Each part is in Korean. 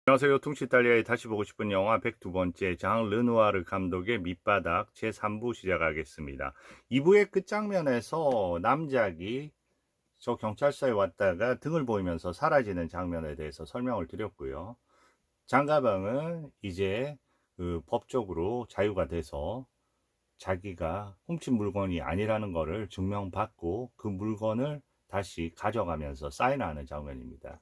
안녕하세요. 퉁치이탈리아에 다시 보고 싶은 영화 102번째 장 르누아르 감독의 밑바닥 제3부 시작하겠습니다. 2부의 끝장면에서 남작이 저 경찰서에 왔다가 등을 보이면서 사라지는 장면에 대해서 설명을 드렸고요. 장가방은 이제 법적으로 자유가 돼서 자기가 훔친 물건이 아니라는 것을 증명받고 그 물건을 다시 가져가면서 사인하는 장면입니다.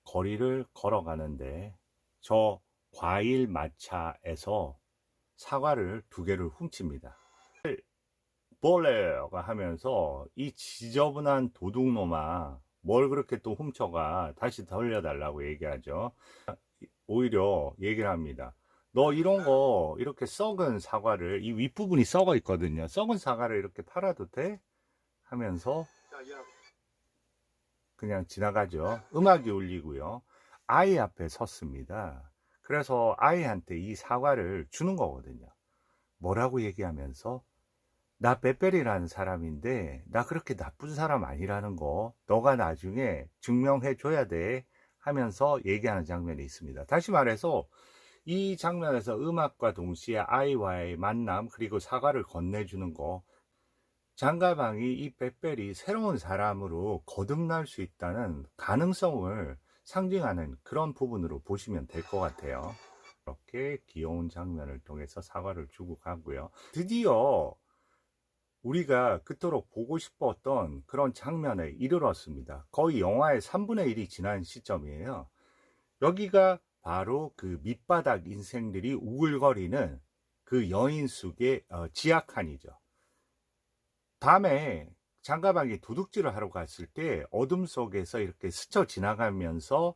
거리를 걸어가는데 저 과일 마차에서 사과를 2개를 훔칩니다. 볼레가 하면서 이 지저분한 도둑놈아 뭘 그렇게 또 훔쳐가, 다시 돌려달라고 얘기하죠. 오히려 얘기를 합니다. 너 이런 거, 이렇게 썩은 사과를, 이 윗부분이 썩어 있거든요. 썩은 사과를 이렇게 팔아도 돼? 하면서 그냥 지나가죠. 음악이 울리고요. 아이 앞에 섰습니다. 그래서 아이한테 이 사과를 주는 거거든요. 뭐라고 얘기하면서, 나 빼빼리라는 사람인데 나 그렇게 나쁜 사람 아니라는 거 너가 나중에 증명해 줘야 돼 하면서 얘기하는 장면이 있습니다. 다시 말해서 이 장면에서 음악과 동시에 아이와의 만남, 그리고 사과를 건네주는 거, 장가방이 이 빼빼리 새로운 사람으로 거듭날 수 있다는 가능성을 상징하는 그런 부분으로 보시면 될 것 같아요. 이렇게 귀여운 장면을 통해서 사과를 주고 가고요. 드디어 우리가 그토록 보고 싶었던 그런 장면에 이르렀습니다. 거의 영화의 3분의 1이 지난 시점이에요. 여기가 바로 그 밑바닥 인생들이 우글거리는 그 여인 숙의 지하칸이죠. 밤에 장가방이 도둑질을 하러 갔을 때 어둠 속에서 이렇게 스쳐 지나가면서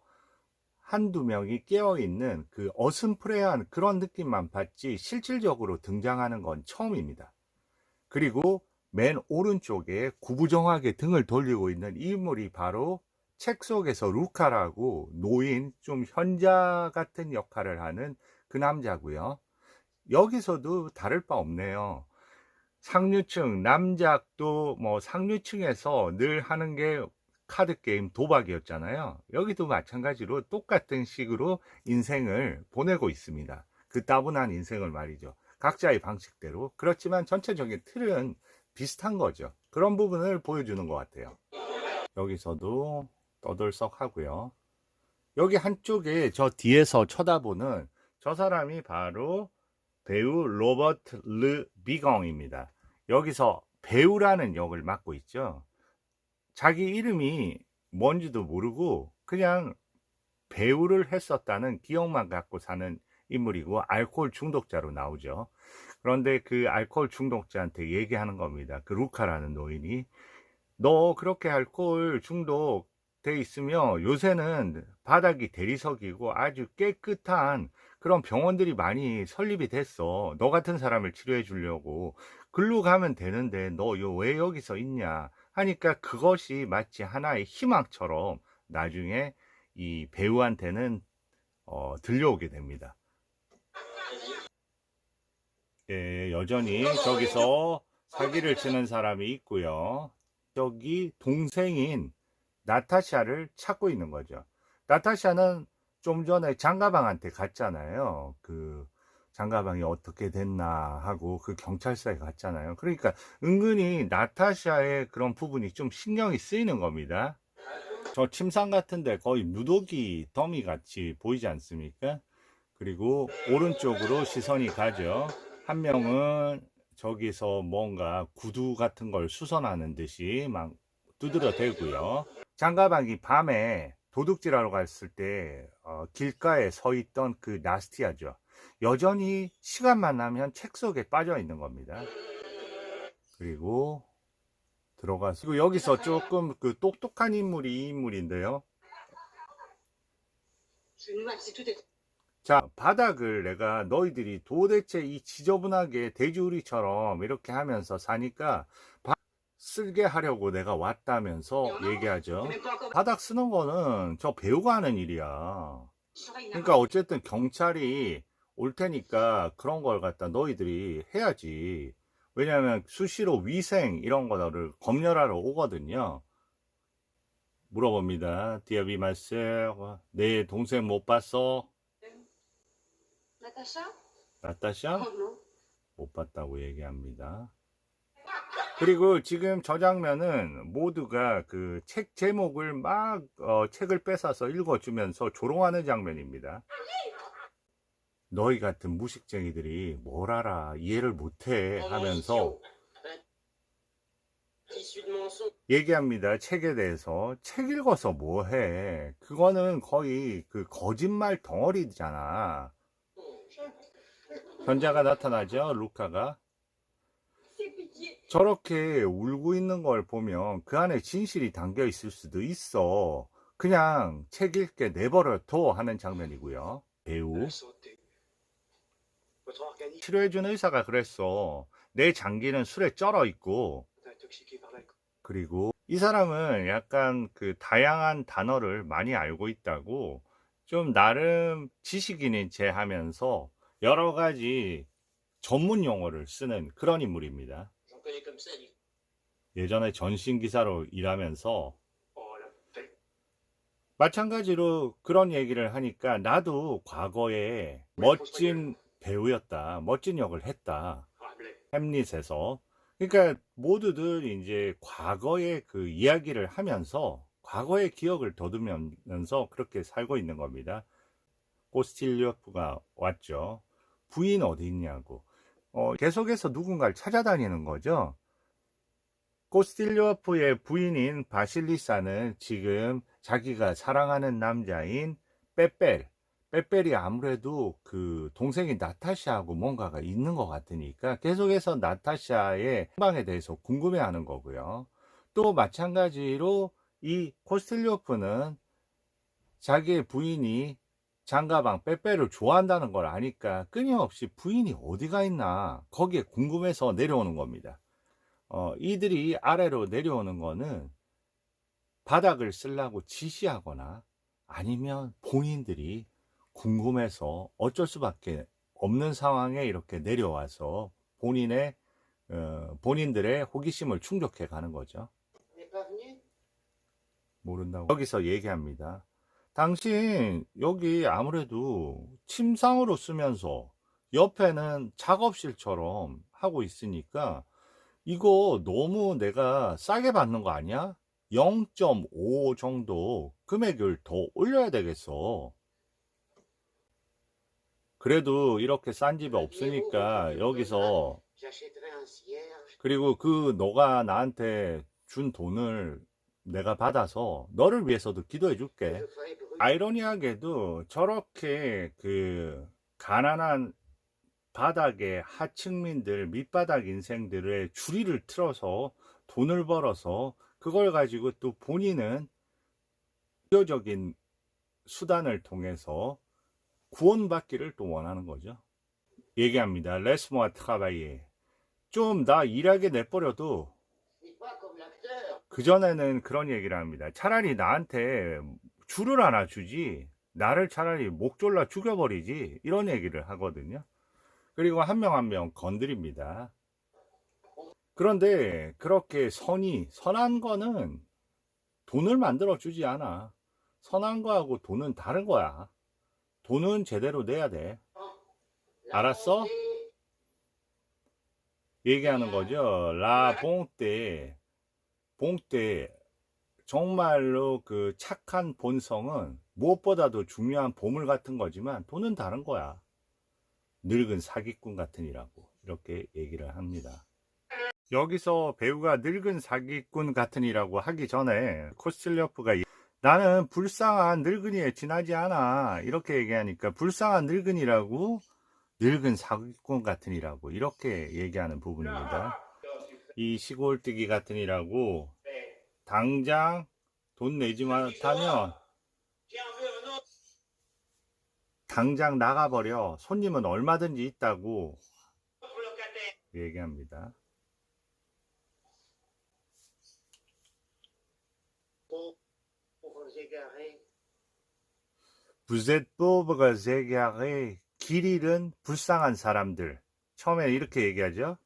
한두 명이 깨어있는 그 어슴푸레한 그런 느낌만 받지 실질적으로 등장하는 건 처음입니다. 그리고 맨 오른쪽에 구부정하게 등을 돌리고 있는 이 인물이 바로 책 속에서 루카라고 노인, 좀 현자 같은 역할을 하는 그 남자고요. 여기서도 다를 바 없네요. 상류층, 남작도 뭐 상류층에서 늘 하는 게 카드게임 도박이었잖아요. 여기도 마찬가지로 똑같은 식으로 인생을 보내고 있습니다. 그 따분한 인생을 말이죠. 각자의 방식대로. 그렇지만 전체적인 틀은 비슷한 거죠. 그런 부분을 보여주는 것 같아요. 여기서도 떠들썩 하고요. 여기 한쪽에 저 뒤에서 쳐다보는 저 사람이 바로 배우 로버트 르 비공입니다. 여기서 배우라는 역을 맡고 있죠. 자기 이름이 뭔지도 모르고 그냥 배우를 했었다는 기억만 갖고 사는 인물이고 알코올 중독자로 나오죠. 그런데 그 알코올 중독자한테 얘기하는 겁니다. 그 루카라는 노인이, 너 그렇게 알코올 중독 돼 있으면 요새는 바닥이 대리석이고 아주 깨끗한 그런 병원들이 많이 설립이 됐어. 너 같은 사람을 치료해 주려고. 글로 가면 되는데 너 왜 여기서 있냐 하니까 그것이 마치 하나의 희망처럼 나중에 이 배우한테는 들려오게 됩니다. 예, 여전히 저기서 사기를 치는 사람이 있고요. 저기 동생인 나타샤를 찾고 있는 거죠. 나타샤는 좀 전에 장가방한테 갔잖아요. 그 장가방이 어떻게 됐나 하고 그 경찰서에 갔잖아요. 그러니까 은근히 나타샤의 그런 부분이 좀 신경이 쓰이는 겁니다. 저 침상 같은데 거의 누더기 더미 같이 보이지 않습니까? 그리고 오른쪽으로 시선이 가죠. 한 명은 저기서 뭔가 구두 같은 걸 수선하는 듯이 막 두드려 대고요. 장가방이 밤에 도둑질하러 갔을 때 길가에 서 있던 그 나스티아죠. 여전히 시간만 나면 책 속에 빠져 있는 겁니다. 그리고 들어가서, 그리고 여기서 조금 그 똑똑한 인물이 이 인물인데요. 자, 바닥을 내가 너희들이 도대체 이 지저분하게 돼지우리처럼 이렇게 하면서 사니까 쓸게 하려고 내가 왔다면서 얘기하죠. 바닥 쓰는 거는 저 배우가 하는 일이야. 그러니까 어쨌든 경찰이 올 테니까 그런 걸 갖다 너희들이 해야지. 왜냐하면 수시로 위생 이런 거를 검열하러 오거든요. 물어봅니다. 디아비마스, 내 동생 못 봤어? Natacha? 나타샤? Oh non. 못 봤다고 얘기합니다. 그리고 지금 저 장면은 모두가 그 책 제목을 막 책을 뺏어서 읽어주면서 조롱하는 장면입니다. 너희 같은 무식쟁이들이 뭘 알아, 이해를 못해 하면서 얘기합니다. 책에 대해서. 책 읽어서 뭐해? 그거는 거의 그 거짓말 덩어리잖아. 현자가 나타나죠, 루카가. 저렇게 울고 있는 걸 보면 그 안에 진실이 담겨 있을 수도 있어. 그냥 책 읽게 내버려둬 하는 장면이고요. 배우. 치료해준 의사가 그랬어. 내 장기는 술에 쩔어 있고. 그리고 이 사람은 약간 그 다양한 단어를 많이 알고 있다고, 좀 나름 지식인인 체 하면서 여러 가지 전문 용어를 쓰는 그런 인물입니다. 예전에 전신기사로 일하면서 마찬가지로 그런 얘기를 하니까 나도 과거에 멋진 배우였다. 멋진 역을 했다. 햄릿에서. 그러니까 모두들 이제 과거의 그 이야기를 하면서 과거의 기억을 더듬으면서 그렇게 살고 있는 겁니다. 코스틸리오프가 왔죠. 부인 어디 있냐고. 계속해서 누군가를 찾아다니는 거죠. 코스틸리오프의 부인인 바실리사는 지금 자기가 사랑하는 남자인 빼뺄이 아무래도 그 동생인 나타샤하고 뭔가가 있는 것 같으니까 계속해서 나타샤의 행방에 대해서 궁금해하는 거고요. 또 마찬가지로 이 코스틸리오프는 자기의 부인이 장가방 빼빼를 좋아한다는 걸 아니까 끊임없이 부인이 어디가 있나 거기에 궁금해서 내려오는 겁니다. 이들이 아래로 내려오는 거는 바닥을 쓰려고 지시하거나 아니면 본인들이 궁금해서 어쩔 수밖에 없는 상황에 이렇게 내려와서 본인들의 호기심을 충족해 가는 거죠. 모른다고 여기서 얘기합니다. 당신 여기 아무래도 침상으로 쓰면서 옆에는 작업실처럼 하고 있으니까 이거 너무 내가 싸게 받는 거 아니야? 0.5 정도 금액을 더 올려야 되겠어. 그래도 이렇게 싼 집이 없으니까 여기서, 그리고 그 너가 나한테 준 돈을 내가 받아서 너를 위해서도 기도해 줄게. 아이러니하게도 저렇게 그 가난한 바닥의 하층민들, 밑바닥 인생들의 주리를 틀어서 돈을 벌어서 그걸 가지고 또 본인은 비효적인 수단을 통해서 구원받기를 또 원하는 거죠. 얘기합니다. 레스모아 트라바이에. 좀 나 일하게 내버려도. 그전에는 그런 얘기를 합니다. 차라리 나한테 줄을 하나 주지, 나를 차라리 목 졸라 죽여버리지, 이런 얘기를 하거든요. 그리고 한 명 한 명 건드립니다. 그런데 그렇게 선한 거는 돈을 만들어 주지 않아. 선한 거하고 돈은 다른 거야. 돈은 제대로 내야 돼. 알았어? 얘기하는 거죠. 봉떼. 정말로 그 착한 본성은 무엇보다도 중요한 보물 같은 거지만 돈은 다른 거야. 늙은 사기꾼 같으니라고 이렇게 얘기를 합니다. 여기서 배우가 늙은 사기꾼 같으니라고 하기 전에 코스틸리오프가 나는 불쌍한 늙은이에 지나지 않아 이렇게 얘기하니까, 불쌍한 늙은이라고, 늙은 사기꾼 같으니라고 이렇게 얘기하는 부분입니다. 이 시골뜨기 같으니라고 당장 돈 내지 못하면 당장 나가버려. 손님은 얼마든지 있다고 얘기합니다. Vous êtes pauvres égarés. 길 잃은 불쌍한 사람들. 처음에 이렇게 얘기하죠.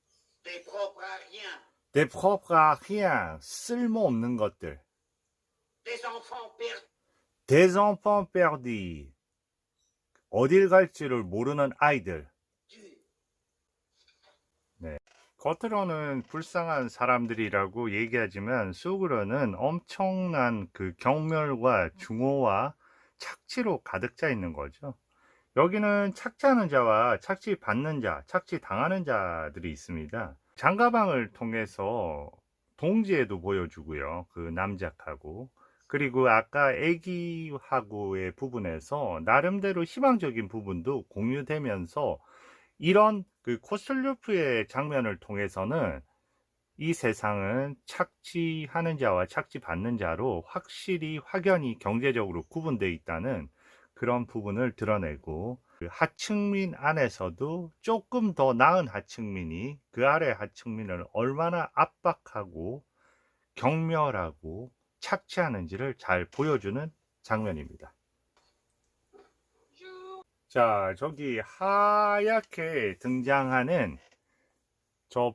Des propres à rien. 쓸모없는 것들. Des enfants perdus. 어딜 갈지를 모르는 아이들. 네. 겉으로는 불쌍한 사람들이라고 얘기하지만 속으로는 엄청난 그 경멸과 중호와 착취로 가득 차 있는 거죠. 여기는 착취하는 자와 착취받는 자, 착취당하는 자들이 있습니다. 장가방을 통해서 동지애도 보여주고요. 그 남작하고. 그리고 아까 애기하고의 부분에서 나름대로 희망적인 부분도 공유되면서 이런 그 코슬루프의 장면을 통해서는 이 세상은 착취하는 자와 착취받는 자로 확실히 확연히 경제적으로 구분되어 있다는 그런 부분을 드러내고, 그 하층민 안에서도 조금 더 나은 하층민이 그 아래 하층민을 얼마나 압박하고 경멸하고 착취하는지를 잘 보여주는 장면입니다. 자, 저기 하얗게 등장하는 저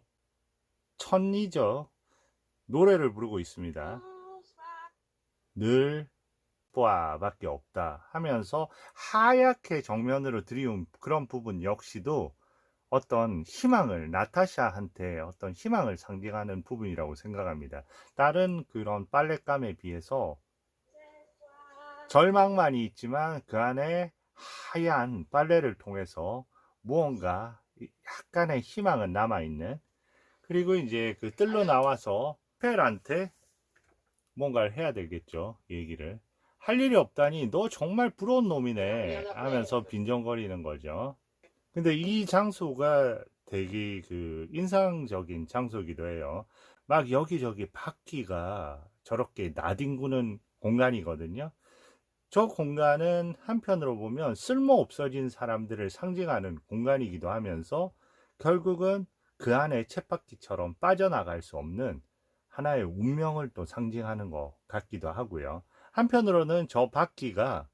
천이죠. 노래를 부르고 있습니다. 늘 밖에 없다 하면서 하얗게 정면으로 들이운 그런 부분 역시도 어떤 희망을, 나타샤한테 어떤 희망을 상징하는 부분이라고 생각합니다. 다른 그런 빨랫감에 비해서 절망만이 있지만 그 안에 하얀 빨래를 통해서 무언가 약간의 희망은 남아있는, 그리고 이제 그 뜰로 나와서 펠한테 뭔가를 해야 되겠죠. 얘기를 할 일이 없다니 너 정말 부러운 놈이네 하면서 빈정거리는 거죠. 근데 이 장소가 되게 그 인상적인 장소이기도 해요. 막 여기저기 바퀴가 저렇게 나뒹구는 공간이거든요. 저 공간은 한편으로 보면 쓸모 없어진 사람들을 상징하는 공간이기도 하면서 결국은 그 안에 쳇바퀴처럼 빠져나갈 수 없는 하나의 운명을 또 상징하는 것 같기도 하고요. 한편으로는 저 바퀴가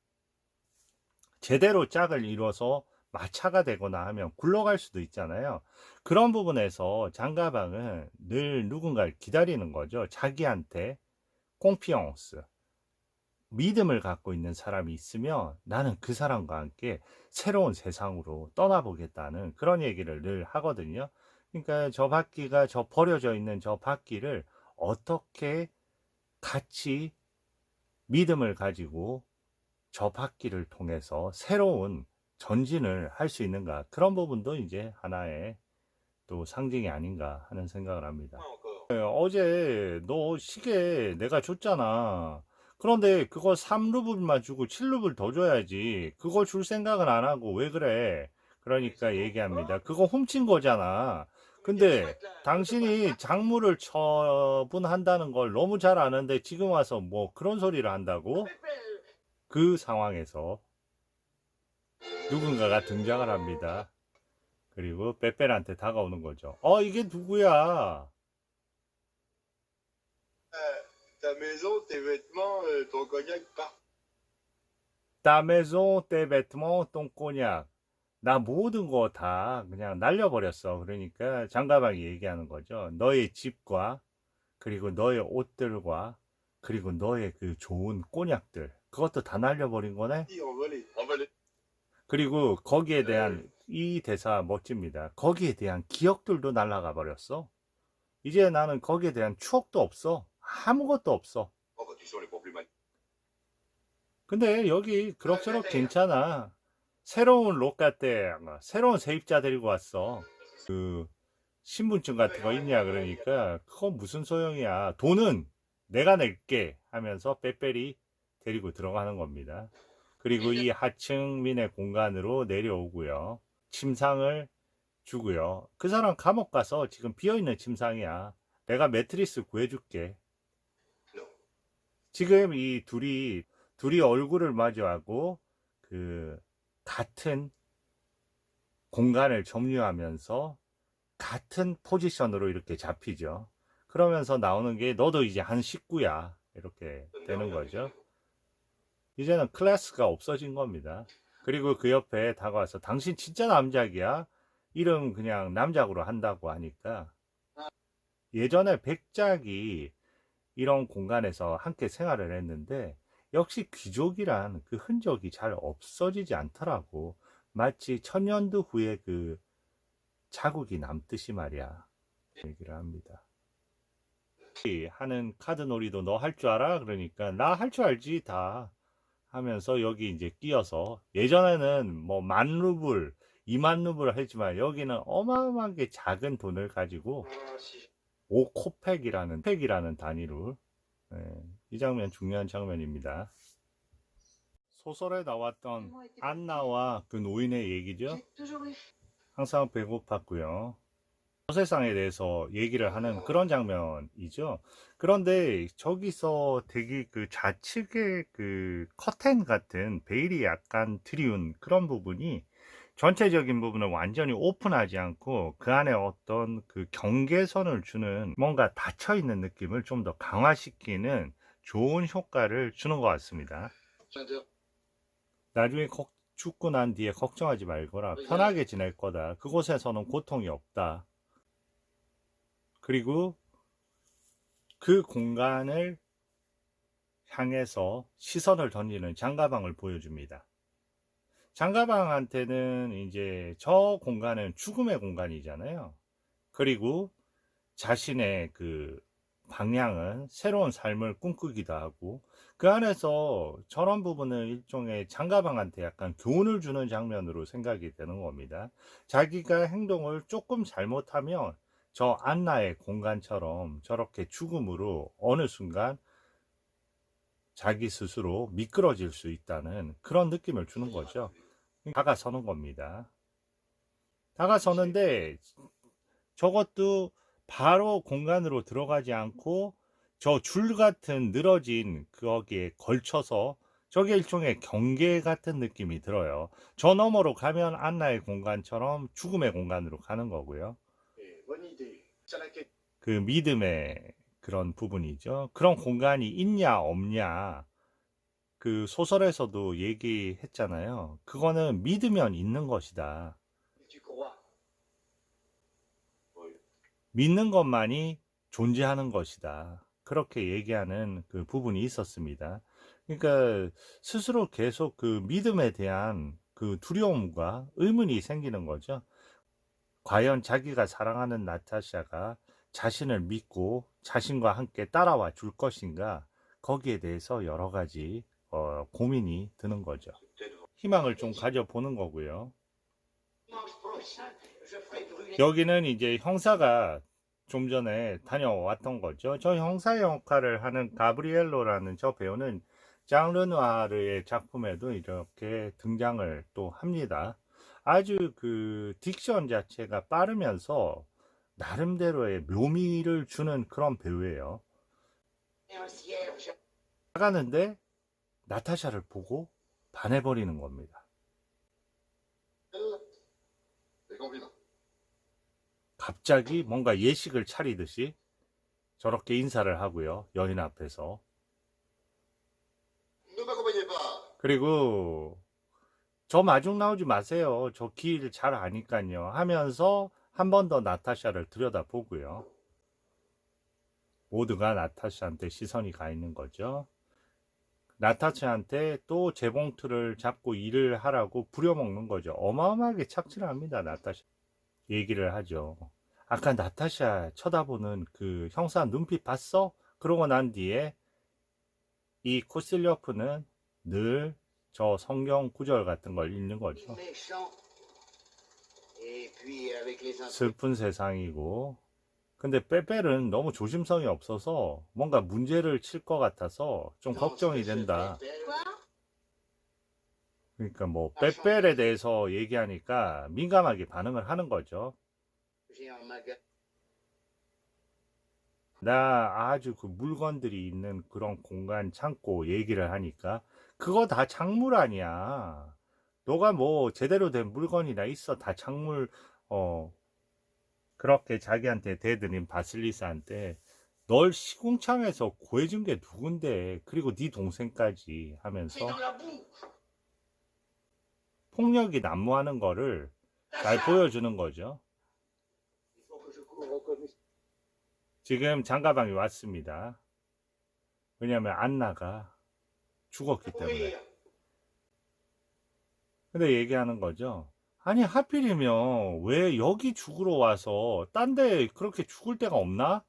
제대로 짝을 이뤄서 마차가 되거나 하면 굴러갈 수도 있잖아요. 그런 부분에서 장가방은 늘 누군가를 기다리는 거죠. 자기한테 꽁피앙스, 믿음을 갖고 있는 사람이 있으면 나는 그 사람과 함께 새로운 세상으로 떠나보겠다는 그런 얘기를 늘 하거든요. 그러니까 저 바퀴가, 저 버려져 있는 저 바퀴를 어떻게 같이 믿음을 가지고 저 바퀴를 통해서 새로운 전진을 할 수 있는가, 그런 부분도 이제 하나의 또 상징이 아닌가 하는 생각을 합니다. 어제 너 시계 내가 줬잖아. 그런데 그거 3루블만 주고 7루블 더 줘야지. 그거 줄 생각은 안 하고 왜 그래? 그러니까 얘기합니다. 그거 훔친 거잖아. 근데 당신이 작물을 처분한다는 걸 너무 잘 아는데 지금 와서 뭐 그런 소리를 한다고? 그 상황에서 누군가가 등장을 합니다. 그리고 빼빼한테 다가오는 거죠. 이게 누구야? Ta maison, tes vêtements, ton cognac, par. Ta maison, tes vêtements, ton cognac. 나 모든 거 다 그냥 날려버렸어. 그러니까 장가방이 얘기하는 거죠. 너의 집과 그리고 너의 옷들과 그리고 너의 그 좋은 꼬냑들, 그것도 다 날려버린 거네. Envolé. Envolé. 그리고 거기에 대한 이 대사 멋집니다. 거기에 대한 기억들도 날아가 버렸어. 이제 나는 거기에 대한 추억도 없어. 아무것도 없어. Oh, bah, tu sens les points plus mal. 근데 여기 그럭저럭 괜찮아. 새로운 롯가때 새로운 세입자 데리고 왔어. 그 신분증 같은 거 있냐 그러니까 그건 무슨 소용이야. 돈은 내가 낼게 하면서 빼빼리 데리고 들어가는 겁니다. 그리고 이 하층민의 공간으로 내려오고요. 침상을 주고요. 그 사람 감옥 가서 지금 비어있는 침상이야. 내가 매트리스 구해줄게. 지금 이 둘이 얼굴을 마주하고 그 같은 공간을 점유하면서 같은 포지션으로 이렇게 잡히죠. 그러면서 나오는 게 너도 이제 한 식구야. 이렇게 되는 거죠. 이제는 클래스가 없어진 겁니다. 그리고 그 옆에 다가와서 당신 진짜 남작이야? 이름 그냥 남작으로 한다고 하니까, 예전에 백작이 이런 공간에서 함께 생활을 했는데 역시 귀족이란 그 흔적이 잘 없어지지 않더라고. 마치 천년도 후에 그 자국이 남듯이 말이야. 얘기를 합니다. 하는 카드 놀이도 너 할 줄 알아? 그러니까 나 할 줄 알지 다 하면서 여기 이제 끼어서 예전에는 뭐 10,000루블, 20,000루블 했지만 여기는 어마어마하게 작은 돈을 가지고 5코펙이라는 단위로 이 장면 중요한 장면입니다. 소설에 나왔던 안나와 그 노인의 얘기죠. 항상 배고팠고요. 세상에 대해서 얘기를 하는 그런 장면이죠. 그런데 저기서 되게 그 좌측의 그 커튼 같은 베일이 약간 드리운 그런 부분이 전체적인 부분을 완전히 오픈하지 않고 그 안에 어떤 그 경계선을 주는 뭔가 닫혀 있는 느낌을 좀 더 강화시키는 좋은 효과를 주는 것 같습니다. 나중에 죽고 난 뒤에 걱정하지 말거라. 편하게 지낼 거다. 그곳에서는 고통이 없다. 그리고 그 공간을 향해서 시선을 던지는 장가방을 보여줍니다. 장가방한테는 이제 저 공간은 죽음의 공간이잖아요. 그리고 자신의 그 방향은 새로운 삶을 꿈꾸기도 하고 그 안에서 저런 부분은 일종의 장가방한테 약간 교훈을 주는 장면으로 생각이 되는 겁니다. 자기가 행동을 조금 잘못하면 저 안나의 공간처럼 저렇게 죽음으로 어느 순간 자기 스스로 미끄러질 수 있다는 그런 느낌을 주는 거죠. 다가서는 겁니다. 다가서는데 저것도 바로 공간으로 들어가지 않고 저 줄 같은 늘어진 거기에 걸쳐서 저게 일종의 경계 같은 느낌이 들어요. 저 너머로 가면 안나의 공간처럼 죽음의 공간으로 가는 거고요. 그 믿음의 그런 부분이죠. 그런 공간이 있냐 없냐 그 소설에서도 얘기했잖아요. 그거는 믿으면 있는 것이다. 믿는 것만이 존재하는 것이다. 그렇게 얘기하는 그 부분이 있었습니다. 그러니까 스스로 계속 그 믿음에 대한 그 두려움과 의문이 생기는 거죠. 과연 자기가 사랑하는 나타샤가 자신을 믿고 자신과 함께 따라와 줄 것인가? 거기에 대해서 여러 가지 고민이 드는 거죠. 희망을 좀 가져보는 거고요. 여기는 이제 형사가 좀 전에 다녀왔던 거죠. 저 형사 역할을 하는 가브리엘로라는 저 배우는 장 르누아르의 작품에도 이렇게 등장을 또 합니다. 아주 그 딕션 자체가 빠르면서 나름대로의 묘미를 주는 그런 배우예요. 나가는데 나타샤를 보고 반해버리는 겁니다. 갑자기 뭔가 예식을 차리듯이 저렇게 인사를 하고요. 여인 앞에서. 그리고 저 마중 나오지 마세요. 저 길 잘 아니까요. 하면서 한 번 더 나타샤를 들여다보고요. 모두가 나타샤한테 시선이 가 있는 거죠. 나타샤한테 또 재봉틀을 잡고 일을 하라고 부려먹는 거죠. 어마어마하게 착취합니다. 나타샤. 얘기를 하죠. 아까 나타샤 쳐다보는 그 형사 눈빛 봤어? 그러고 난 뒤에 이 코실려프는 늘 저 성경 구절 같은 걸 읽는 거죠. 슬픈 세상이고 근데 빼뺄은 너무 조심성이 없어서 뭔가 문제를 칠 것 같아서 좀 걱정이 된다. 그러니까 뭐 빼뺄에 대해서 얘기하니까 민감하게 반응을 하는 거죠. 나 아주 그 물건들이 있는 그런 공간 창고 얘기를 하니까 그거 다 작물 아니야. 너가 뭐 제대로 된 물건이나 있어. 다 작물. 그렇게 자기한테 대드린 바실리스한테 널 시궁창에서 구해준 게 누군데, 그리고 네 동생까지 하면서 폭력이 난무하는 거를 잘 보여주는 거죠. 지금 장가방이 왔습니다. 왜냐하면 안나가 죽었기 Pour 때문에. rire. 근데 얘기하는 거죠. 아니, 하필이면 왜 여기 죽으러 와서 딴 데 그렇게 죽을 데가 없나?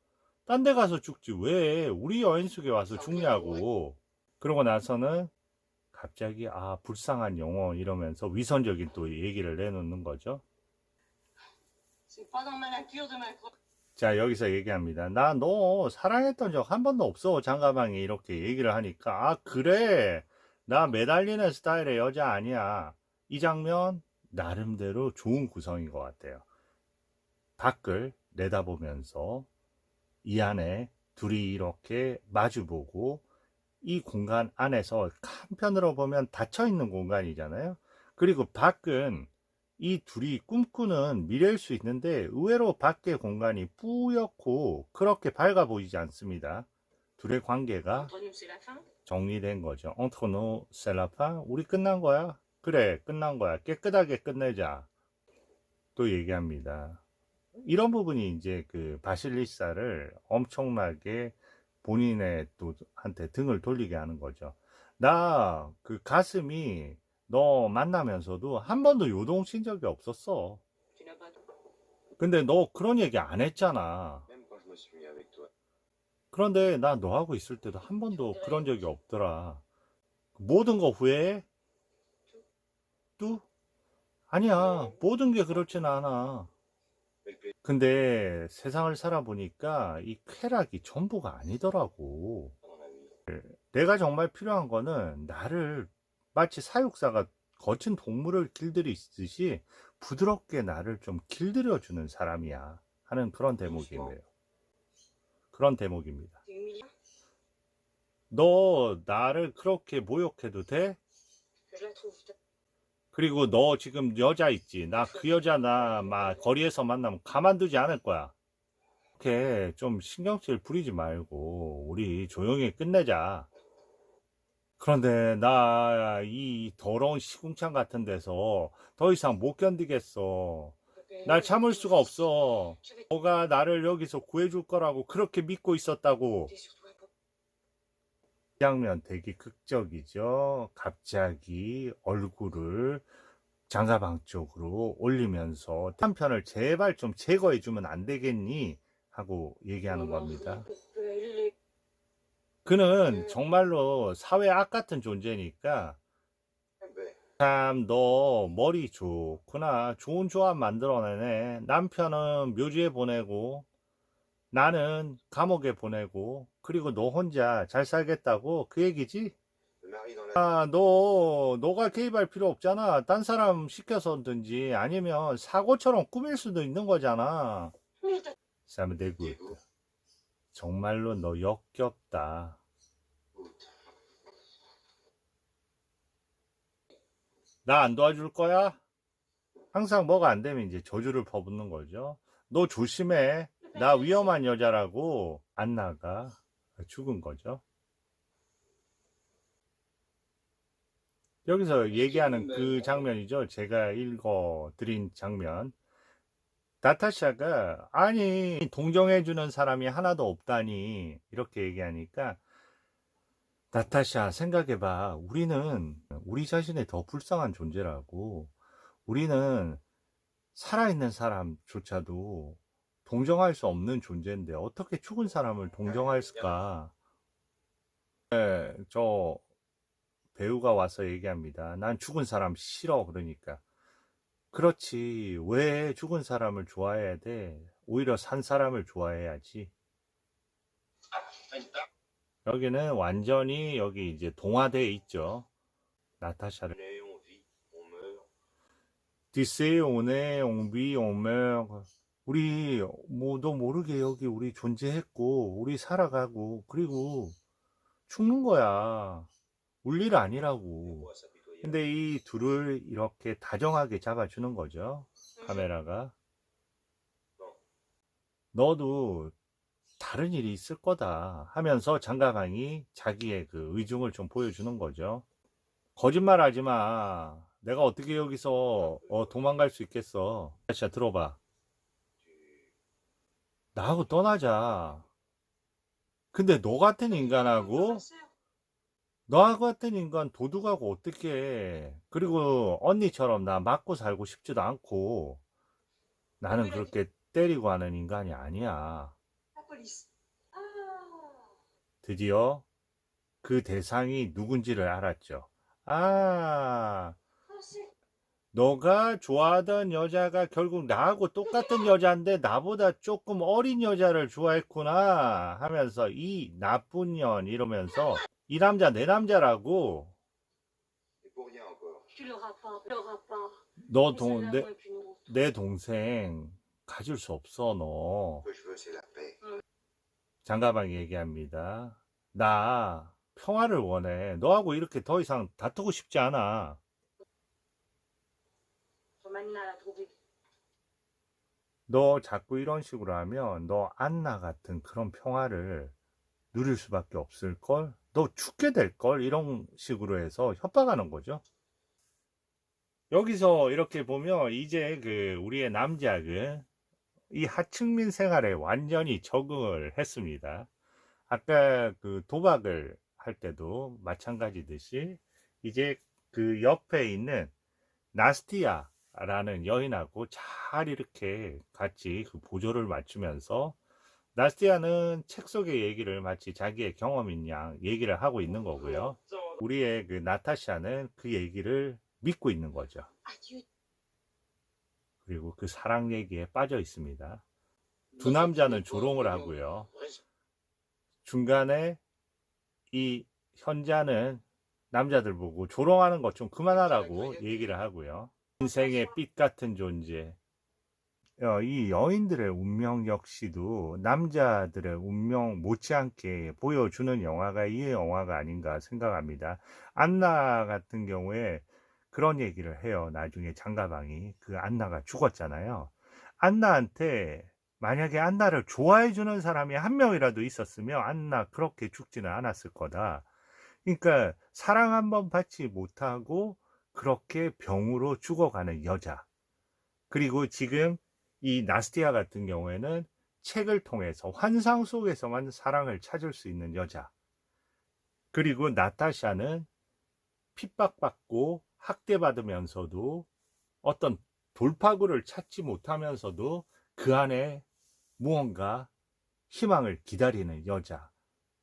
딴 데 가서 죽지 왜 우리 여인숙에 와서 죽냐고. 그러고 나서는 갑자기 불쌍한 영혼 이러면서 위선적인 또 얘기를 내놓는 거죠. C'est pas dans ma nature de m'accrocher. 자, 여기서 얘기합니다. 나 너 사랑했던 적 한 번도 없어. 장가방이 이렇게 얘기를 하니까 그래, 나 매달리는 스타일의 여자 아니야. 이 장면 나름대로 좋은 구성인 것 같아요. 밖을 내다보면서 이 안에 둘이 이렇게 마주보고 이 공간 안에서 한편으로 보면 닫혀있는 공간이잖아요. 그리고 밖은 이 둘이 꿈꾸는 미래일 수 있는데 의외로 밖의 공간이 뿌옇고 그렇게 밝아 보이지 않습니다. 둘의 관계가 Entre nous, c'est la fin. 정리된 거죠. Entre nous, c'est la fin. 우리 끝난 거야. 그래, 끝난 거야. 깨끗하게 끝내자. 또 얘기합니다. 이런 부분이 이제 그 바실리사를 엄청나게 본인의 또 한테 등을 돌리게 하는 거죠. 나 그 가슴이 너 만나면서도 한 번도 요동친 적이 없었어. Tu n'as pas de... 근데 너 그런 얘기 안 했잖아. Même quand je me suis mis avec toi. 그런데 나 너하고 있을 때도 한 번도 그런 적이 없더라. 모든 거 후회해? 또? 아니야. 모든 게 그렇진 않아. 근데 세상을 살아보니까 이 쾌락이 전부가 아니더라고. Dans la vie. 내가 정말 필요한 거는 나를 마치 사육사가 거친 동물을 길들이듯이 부드럽게 나를 좀 길들여주는 사람이야 하는 그런 대목이에요. 그런 대목입니다. C'est humiliant. 너 나를 그렇게 모욕해도 돼? Je la trouve. 그리고 너 지금 여자 있지? 나 그 여자 나 막 거리에서 만나면 가만두지 않을 거야. 이렇게 좀 신경질 부리지 말고 우리 조용히 끝내자. 그런데 나 이 더러운 시궁창 같은 데서 더 이상 못 견디겠어. 날 참을 수가 없어. Je vais 너가 나를 여기서 구해줄 거라고 그렇게 믿고 있었다고. t'aider sur toi. 이 장면 되게 극적이죠. 갑자기 얼굴을 장가방 쪽으로 올리면서 한편을 제발 좀 제거해주면 안 되겠니? 하고 얘기하는 겁니다. 그는 정말로 사회 악 같은 존재니까 Ben, 참 너 머리 좋구나. 좋은 조합 만들어내네. 남편은 묘지에 보내고 나는 감옥에 보내고 그리고 너 혼자 잘 살겠다고 그 얘기지? le mari dans la 너가 개입할 필요 없잖아. 딴 사람 시켜서든지 아니면 사고처럼 꾸밀 수도 있는 거잖아. 사무대 굿. 정말로 너 역겹다. goutte. 나 안 도와줄 거야? 항상 뭐가 안 되면 이제 저주를 퍼붓는 거죠. 너 조심해. 나 위험한 여자라고. 안나가 죽은 거죠. 여기서 얘기하는 그 장면이죠. 제가 읽어드린 장면. 나타샤가 아니 동정해주는 사람이 하나도 없다니 이렇게 얘기하니까 나타샤 생각해봐. 우리는 우리 자신이 더 불쌍한 존재라고. 우리는 살아있는 사람조차도 동정할 수 없는 존재인데 어떻게 죽은 사람을 동정할까? 네, 저 배우가 와서 얘기합니다. 난 죽은 사람 싫어. 그러니까 그렇지. 왜 죽은 사람을 좋아해야 돼? 오히려 산 사람을 좋아해야지. 여기는 완전히 여기 이제 동화되어 있죠. 나타샤를. On est, on vit, on meurt. 디세 오네 옹비 오메 우리 뭐도 모르게 여기 우리 존재했고 우리 살아가고 그리고 죽는 거야. 울 일 On 아니라고. voit s'apitoyer. 근데 이 둘을 이렇게 다정하게 잡아주는 거죠. 카메라가. 너도 다른 일이 있을 거다 하면서 장가방이 자기의 그 의중을 좀 보여주는 거죠. 거짓말 하지 마. 내가 어떻게 여기서 도망갈 수 있겠어. 자, 들어봐. 나하고 떠나자. 근데 너 같은 인간하고, 너 같은 인간 도둑하고 어떻게 해. 그리고 언니처럼 나 맞고 살고 싶지도 않고, 나는 그렇게 때리고 하는 인간이 아니야. La police. Ah. 드디어 그 대상이 누군지를 알았죠. 아, Ah, c'est. 너가 좋아하던 여자가 결국 나하고 똑같은 여자인데 나보다 조금 어린 여자를 좋아했구나 하면서 이 나쁜 년 이러면서 이 남자 내 남자라고 Et pour rien encore. Tu l'auras pas. Tu l'auras pas. 너 Mais celle-là, 내, moi, et puis non. 내 동생 가질 수 없어 너. Ce que je veux, c'est la paix. 장가방이 얘기합니다. 나 평화를 원해. 너하고 이렇게 더 이상 다투고 싶지 않아. Romanina l'a trouvé. 너 자꾸 이런 식으로 하면 너 안나 같은 그런 평화를 누릴 수밖에 없을걸? 너 죽게 될걸? 이런 식으로 해서 협박하는 거죠. 여기서 이렇게 보면 이제 그 우리의 남자 이 하층민 생활에 완전히 적응을 했습니다. 아까 그 도박을 할 때도 마찬가지듯이 이제 그 옆에 있는 나스티아라는 여인하고 잘 이렇게 같이 그 보조를 맞추면서 나스티아는 책 속의 얘기를 마치 자기의 경험인 양 얘기를 하고 있는 거고요. 우리의 그 나타샤는 그 얘기를 믿고 있는 거죠. Adieu. 그리고 그 사랑 얘기에 빠져 있습니다. 두 남자는 조롱을 하고요. 중간에 이 현자는 남자들 보고 조롱하는 것 좀 그만하라고 얘기를 하고요. 인생의 빛 같은 존재. 이 여인들의 운명 역시도 남자들의 운명 못지않게 보여주는 영화가 이 영화가 아닌가 생각합니다. 안나 같은 경우에 그런 얘기를 해요. 나중에 장가방이 그 안나가 죽었잖아요. 안나한테 만약에 안나를 좋아해주는 사람이 한 명이라도 있었으면 안나 그렇게 죽지는 않았을 거다. 그러니까 사랑 한번 받지 못하고 그렇게 병으로 죽어가는 여자. 그리고 지금 이 나스티아 같은 경우에는 책을 통해서 환상 속에서만 사랑을 찾을 수 있는 여자. 그리고 나타샤는 핍박받고 학대받으면서도 어떤 돌파구를 찾지 못하면서도 그 안에 무언가 희망을 기다리는 여자.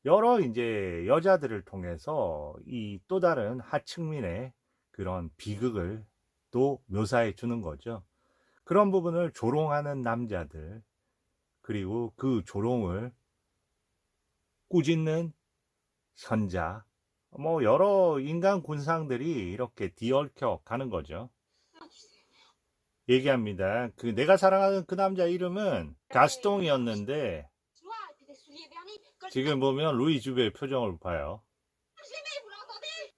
여러 이제 여자들을 통해서 이 또 다른 하층민의 그런 비극을 또 묘사해 주는 거죠. 그런 부분을 조롱하는 남자들, 그리고 그 조롱을 꾸짖는 현자, 뭐 여러 인간 군상들이 이렇게 뒤얽혀 가는 거죠. Ah, tu sais. 얘기합니다. 그 내가 사랑하는 그 남자 이름은 가스통이었는데 Chinois, et puis des souliers vernis. Colle- 지금 보면 루이 주베의 표정을 봐요. Vous l'entendez?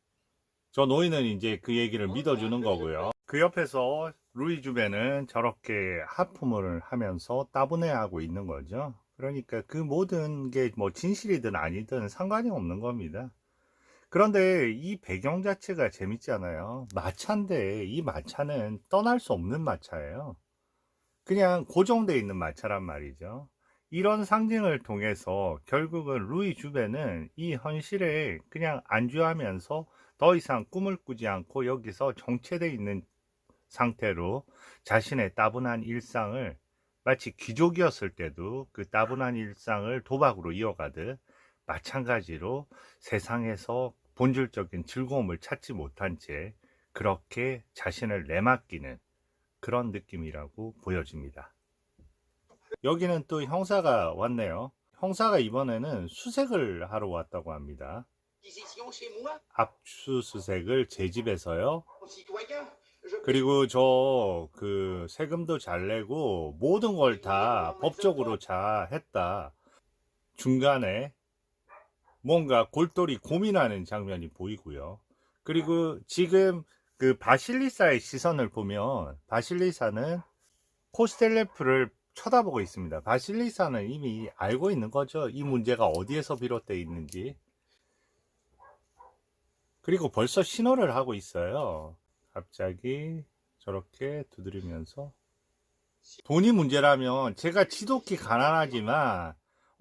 저 노인은 이제 그 얘기를 믿어주는 거고요. 그 옆에서 루이 주베는 저렇게 하품을 하면서 따분해하고 있는 거죠. 그러니까 그 모든 게 뭐 진실이든 아니든 상관이 없는 겁니다. 그런데 이 배경 자체가 재밌잖아요. 마차인데 이 마차는 떠날 수 없는 마차예요. 그냥 고정되어 있는 마차란 말이죠. 이런 상징을 통해서 결국은 루이 주베는 이 현실에 그냥 안주하면서 더 이상 꿈을 꾸지 않고 여기서 정체되어 있는 상태로 자신의 따분한 일상을 마치 귀족이었을 때도 그 따분한 일상을 도박으로 이어가듯 마찬가지로 세상에서 본질적인 즐거움을 찾지 못한 채 그렇게 자신을 내맡기는 그런 느낌이라고 보여집니다. 여기는 또 형사가 왔네요. 형사가 이번에는 수색을 하러 왔다고 합니다. Inquisition chez moi, 압수수색을 제 집에서요. mon citoyen. Je 그리고 저 그 세금도 잘 내고 모든 걸 다 법적으로 잘 했다. 중간에 뭔가 골똘히 고민하는 장면이 보이고요. 그리고 지금 그 바실리사의 시선을 보면 바실리사는 코스텔레프를 쳐다보고 있습니다. 바실리사는 이미 알고 있는 거죠. 이 문제가 어디에서 비롯되어 있는지. 그리고 벌써 신호를 하고 있어요. 갑자기 저렇게 두드리면서 돈이 문제라면 제가 지독히 가난하지만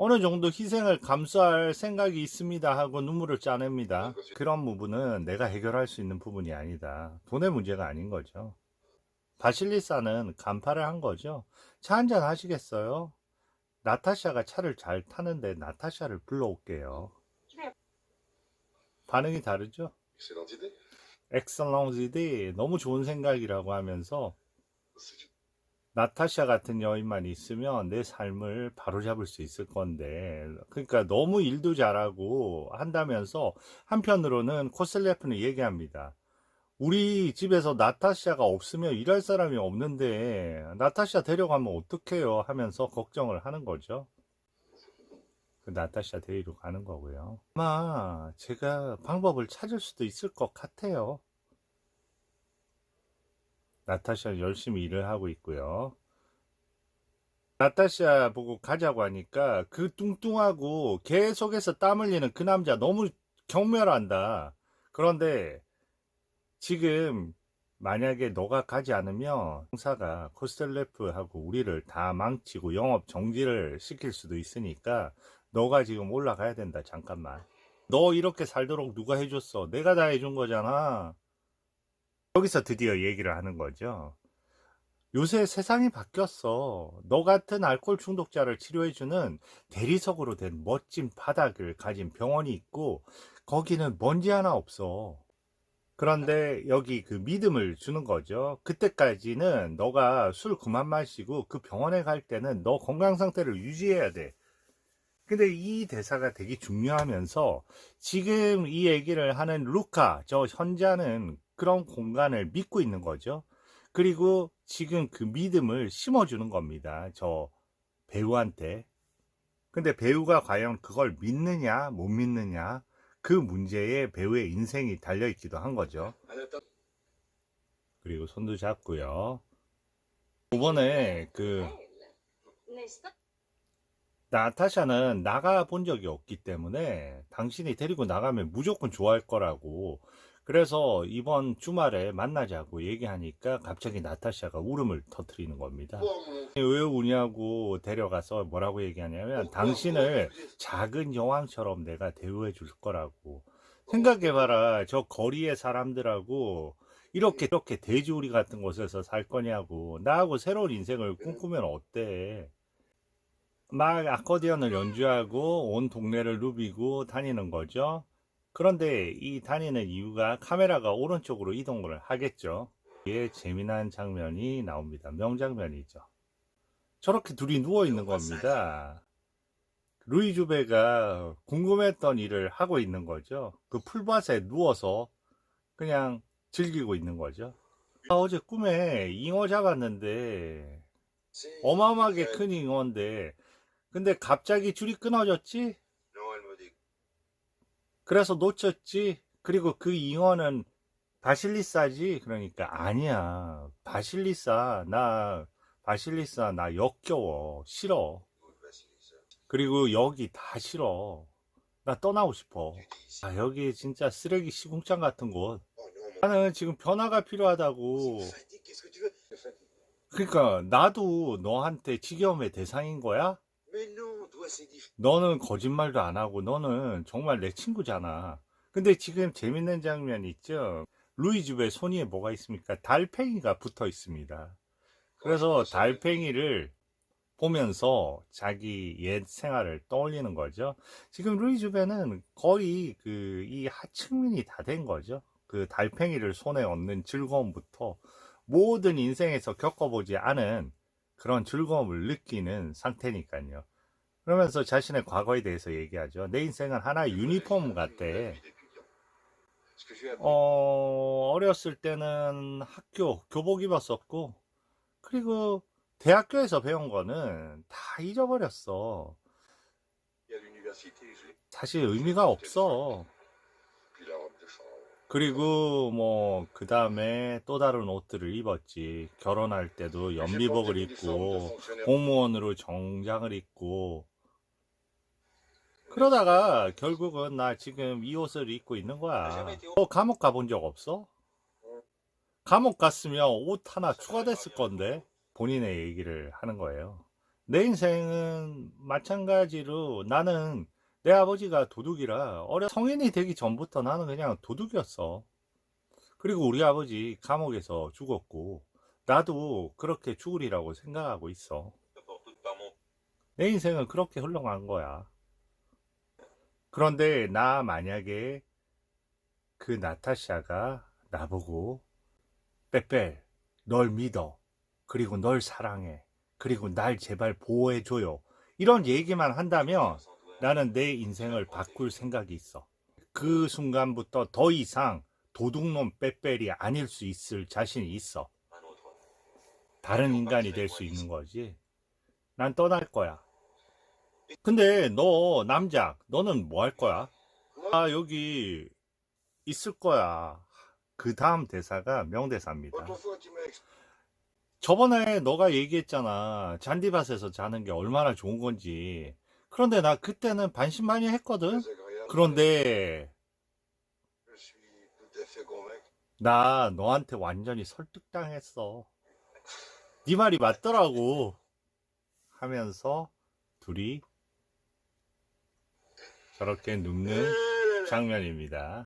어느 정도 희생을 감수할 생각이 있습니다 하고 눈물을 짜냅니다. 그런 부분은 내가 해결할 수 있는 부분이 아니다. 돈의 문제가 아닌 거죠. 바실리사는 간파를 한 거죠. 차 한잔 하시겠어요? 나타샤가 차를 잘 타는데 나타샤를 불러올게요. 반응이 다르죠? Excellente idée. 엑셀런지디 너무 좋은 생각이라고 하면서 나타샤 같은 여인만 있으면 내 삶을 바로잡을 수 있을 건데, 그러니까 너무 일도 잘하고 한다면서 한편으로는 코슬레프는 얘기합니다. 우리 집에서 나타샤가 없으면 일할 사람이 없는데 나타샤 데려가면 어떡해요 하면서 걱정을 하는 거죠. 그 나타샤 데리러 가는 거고요. 아마 제가 방법을 찾을 수도 있을 것 같아요. 나타샤 열심히 일을 하고 있고요. 나타샤 보고 가자고 하니까 그 뚱뚱하고 계속해서 땀 흘리는 그 남자 너무 경멸한다. 그런데 지금 만약에 너가 가지 않으면 형사가 코스텔레프하고 우리를 다 망치고 영업 정지를 시킬 수도 있으니까 너가 지금 올라가야 된다. 잠깐만. 너 이렇게 살도록 누가 해줬어? 내가 다 해준 거잖아. 여기서 드디어 얘기를 하는 거죠. 요새 세상이 바뀌었어. 너 같은 알코올 중독자를 치료해주는 대리석으로 된 멋진 바닥을 가진 병원이 있고 거기는 먼지 하나 없어. 그런데 여기 그 믿음을 주는 거죠. 그때까지는 너가 술 그만 마시고 그 병원에 갈 때는 너 건강 상태를 유지해야 돼. 근데 이 대사가 되게 중요하면서 지금 이 얘기를 하는 루카, 저 현자는 그런 공간을 믿고 있는 거죠. 그리고 지금 그 믿음을 심어주는 겁니다. 저 배우한테. 근데 배우가 과연 그걸 믿느냐, 못 믿느냐, 그 문제에 배우의 인생이 달려있기도 한 거죠. 그리고 손도 잡고요. 이번에 그 나타샤는 나가 본 적이 없기 때문에 당신이 데리고 나가면 무조건 좋아할 거라고. 그래서 이번 주말에 만나자고 얘기하니까 갑자기 나타샤가 울음을 터뜨리는 겁니다. 왜 우냐고 데려가서 뭐라고 얘기하냐면 당신을 작은 여왕처럼 내가 대우해 줄 거라고. 생각해봐라. 저 거리의 사람들하고 이렇게 돼지우리 같은 곳에서 살 거냐고. 나하고 새로운 인생을 꿈꾸면 어때? 막 아코디언을 연주하고 온 동네를 누비고 다니는 거죠. 그런데 이 다니는 이유가 카메라가 오른쪽으로 이동을 하겠죠. 이게 재미난 장면이 나옵니다. 명장면이죠. 저렇게 둘이 누워 있는 겁니다. 루이 주베가 궁금했던 일을 하고 있는 거죠. 그 풀밭에 누워서 그냥 즐기고 있는 거죠. 어제 꿈에 잉어 잡았는데 어마어마하게 큰 잉어인데 근데 갑자기 줄이 끊어졌지? Non, elle me dit. 그래서 놓쳤지? 그리고 그 잉어는 바실리사지? 그러니까 아니야. 바실리사 나 역겨워. 싫어. 그리고 여기 다 싫어. 나 떠나고 싶어. 아, 여기 진짜 쓰레기 시궁창 같은 곳. 나는 지금 변화가 필요하다고. 그러니까 나도 너한테 지겨움의 대상인 거야? 너는 거짓말도 안 하고 너는 정말 내 친구잖아. 근데 지금 재밌는 장면 있죠? 루이 집에 손이에 뭐가 있습니까? 달팽이가 붙어 있습니다. 그래서 달팽이를 보면서 자기 옛 생활을 떠올리는 거죠. 지금 루이 집에는 거의 이 하층민이 다 된 거죠. 그 달팽이를 손에 얻는 즐거움부터 모든 인생에서 겪어보지 않은 그런 즐거움을 느끼는 상태니까요. 그러면서 자신의 과거에 대해서 얘기하죠. 내 인생은 하나의 유니폼 같대. 어렸을 때는 학교, 교복 입었었고, 그리고 대학교에서 배운 거는 다 잊어버렸어. 사실 의미가 없어. 그리고 그 다음에 또 다른 옷들을 입었지. 결혼할 때도 연비복을 입고, 공무원으로 정장을 입고, 그러다가 결국은 나 지금 이 옷을 입고 있는 거야. 너 감옥 가본 적 없어? 감옥 갔으면 옷 하나 추가됐을 건데 본인의 얘기를 하는 거예요. 내 인생은 마찬가지로 나는 내 아버지가 도둑이라 성인이 되기 전부터 나는 그냥 도둑이었어. 그리고 우리 아버지 감옥에서 죽었고 나도 그렇게 죽으리라고 생각하고 있어. 내 인생은 그렇게 흘러간 거야. 그런데 나 만약에 그 나타샤가 나보고 빼빼 널 믿어. 그리고 널 사랑해. 그리고 날 제발 보호해줘요. 이런 얘기만 한다면 나는 내 인생을 바꿀 생각이 있어. 그 순간부터 더 이상 도둑놈 빼빼리 아닐 수 있을 자신이 있어. 다른 인간이 될 수 있는 거지. 난 떠날 거야. 근데 너 남자, 너는 뭐 할 거야? 아, 여기 있을 거야. 그 다음 대사가 명대사입니다. Autrefois, tu m'as expliqué. 저번에 너가 얘기했잖아. 잔디밭에서 자는 게 얼마나 좋은 건지. 그런데 나 그때는 반신반의했거든. Agréable. 그런데 Je suis tout à fait convaincu. 나 너한테 완전히 설득당했어. 네 말이 맞더라고. 하면서 둘이 저렇게 눕는 장면입니다.